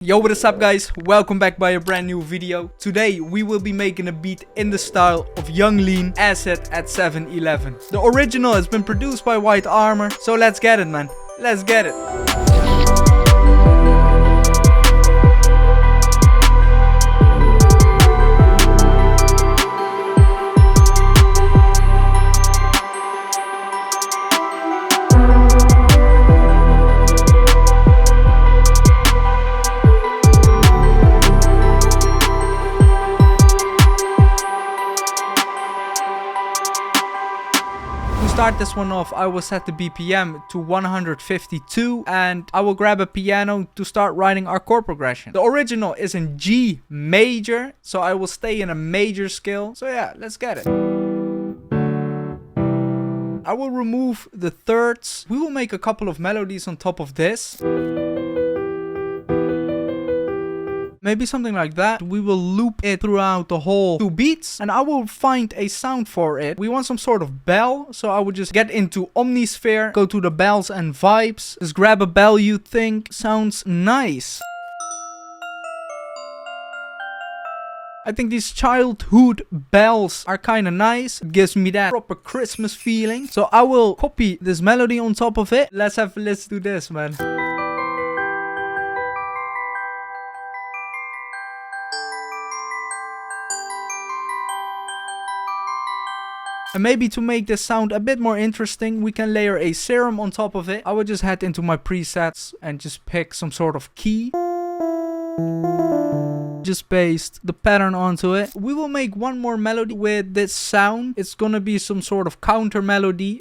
Yo, what is up guys? Welcome back by a brand new video. Today we will be making a beat in the style of Young Lean Asset at 7-Eleven. The original has been produced by whitearmor, so let's get it, man. Let's get it. Start this one off, I will set the BPM to 152 and I will grab a piano to start writing our chord progression. The original is in G major, so I will stay in a major scale. So yeah, let's get it. I will remove the thirds. We will make a couple of melodies on top of this. Maybe something like that. We will loop it throughout the whole 2 beats and I will find a sound for it. We want some sort of bell, so I would just get into Omnisphere, go to the bells and vibes, just grab a bell you think sounds nice. I think these childhood bells are kind of nice. It gives me that proper Christmas feeling. So I will copy this melody on top of it. Let's do this, man. And maybe to make this sound a bit more interesting, we can layer a serum on top of it. I will just head into my presets and just pick some sort of key. Just paste the pattern onto it. We will make one more melody with this sound. It's gonna be some sort of counter melody.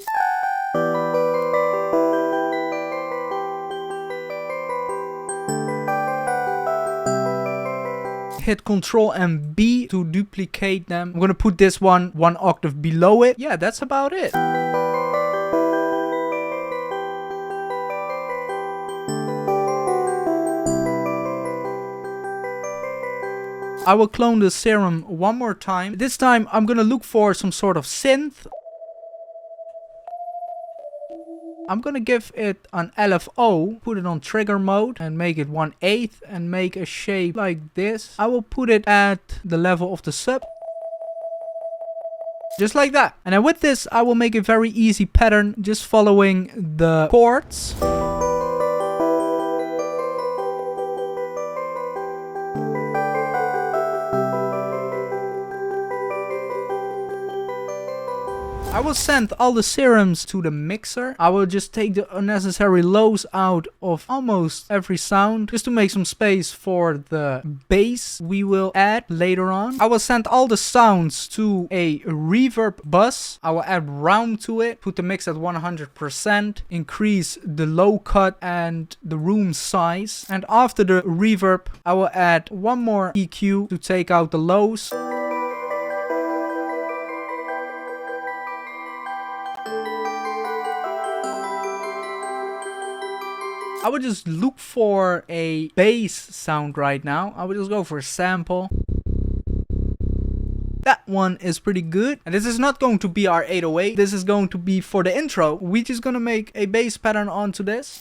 Hit Ctrl and B to duplicate them. I'm gonna put this one octave below it. Yeah, that's about it. I will clone the serum one more time. This time I'm gonna look for some sort of synth. I'm gonna give it an LFO, put it on trigger mode and make it 1/8 and make a shape like this. I will put it at the level of the sub. Just like that. And then with this I will make a very easy pattern just following the chords. I will send all the serums to the mixer. I will just take the unnecessary lows out of almost every sound just to make some space for the bass we will add later on. I will send all the sounds to a reverb bus. I will add round to it, put the mix at 100%, increase the low cut and the room size. And after the reverb, I will add one more EQ to take out the lows. I would just look for a bass sound right now. I would just go for a sample. That one is pretty good. And this is not going to be our 808. This is going to be for the intro. We're just gonna make a bass pattern onto this.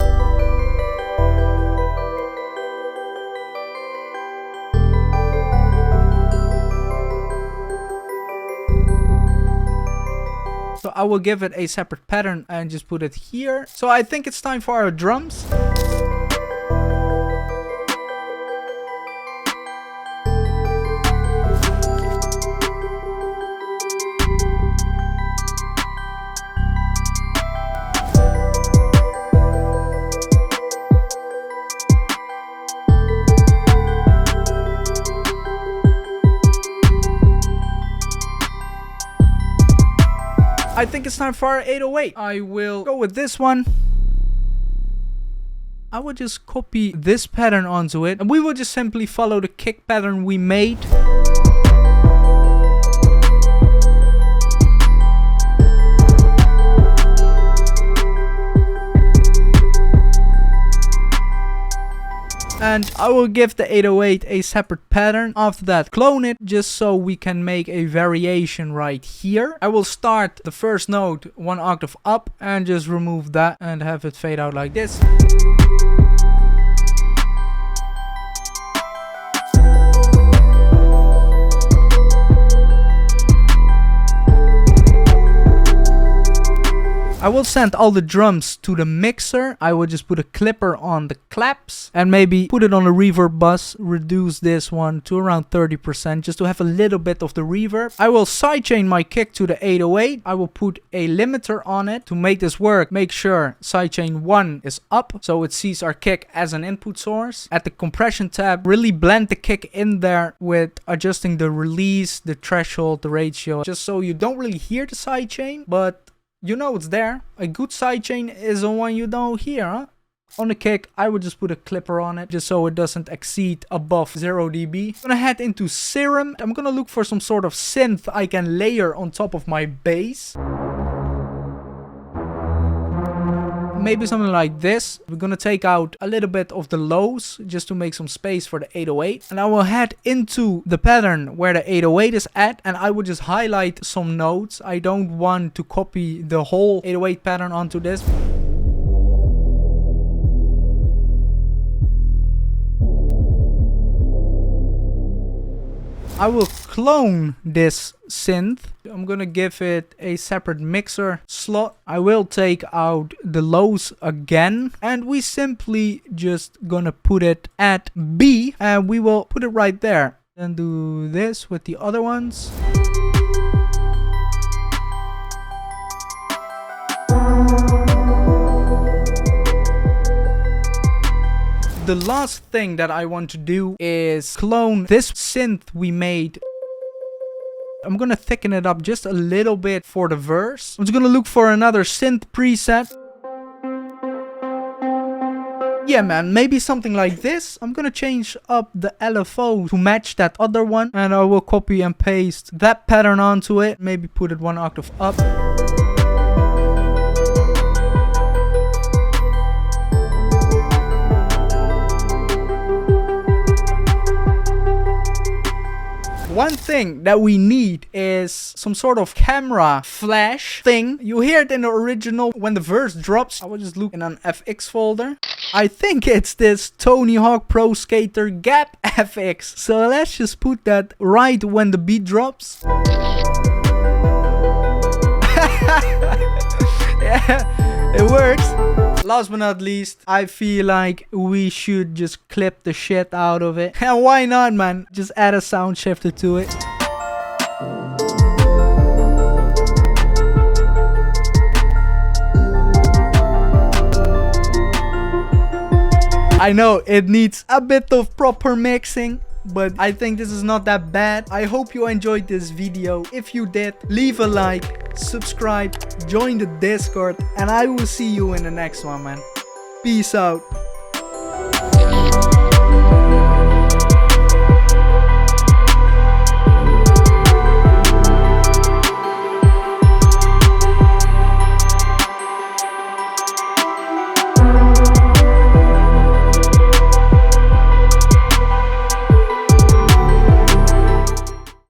So I will give it a separate pattern and just put it here. So I think it's time for our drums. I think it's time for our 808. I will go with this one. I will just copy this pattern onto it. And we will just simply follow the kick pattern we made. And I will give the 808 a separate pattern. After that, clone it just so we can make a variation right here. I will start the first note 1 octave up and just remove that and have it fade out like this. I will send all the drums to the mixer. I will just put a clipper on the claps and maybe put it on a reverb bus. Reduce this one to around 30% just to have a little bit of the reverb. I will sidechain my kick to the 808. I will put a limiter on it. To make this work, make sure sidechain 1 is up so it sees our kick as an input source. At the compression tab, really blend the kick in there with adjusting the release, the threshold, the ratio, just so you don't really hear the sidechain, but you know it's there. A good sidechain is the one you don't hear, huh? On the kick, I would just put a clipper on it, just so it doesn't exceed above 0 dB. I'm gonna head into Serum. I'm gonna look for some sort of synth I can layer on top of my bass. Maybe something like this. We're gonna take out a little bit of the lows just to make some space for the 808. And I will head into the pattern where the 808 is at, and I will just highlight some notes. I don't want to copy the whole 808 pattern onto this. I will clone this synth. I'm gonna give it a separate mixer slot. I will take out the lows again, and we simply just gonna put it at B, and we will put it right there. Then do this with the other ones. The last thing that I want to do is clone this synth we made. I'm gonna thicken it up just a little bit for the verse. I'm just gonna look for another synth preset. Yeah, man, maybe something like this. I'm gonna change up the LFO to match that other one, and I will copy and paste that pattern onto it. Maybe put it 1 octave up. One thing that we need is some sort of camera flash thing. You hear it in the original when the verse drops. I will just look in an FX folder. I think it's this Tony Hawk Pro Skater Gap FX. So let's just put that right when the beat drops. Yeah, it works. Last but not least, I feel like we should just clip the shit out of it. And why not, man? Just add a sound shifter to it. I know it needs a bit of proper mixing, but I think this is not that bad. I hope you enjoyed this video. If you did, leave a like, subscribe, join the Discord, and I will see you in the next one, man. Peace out.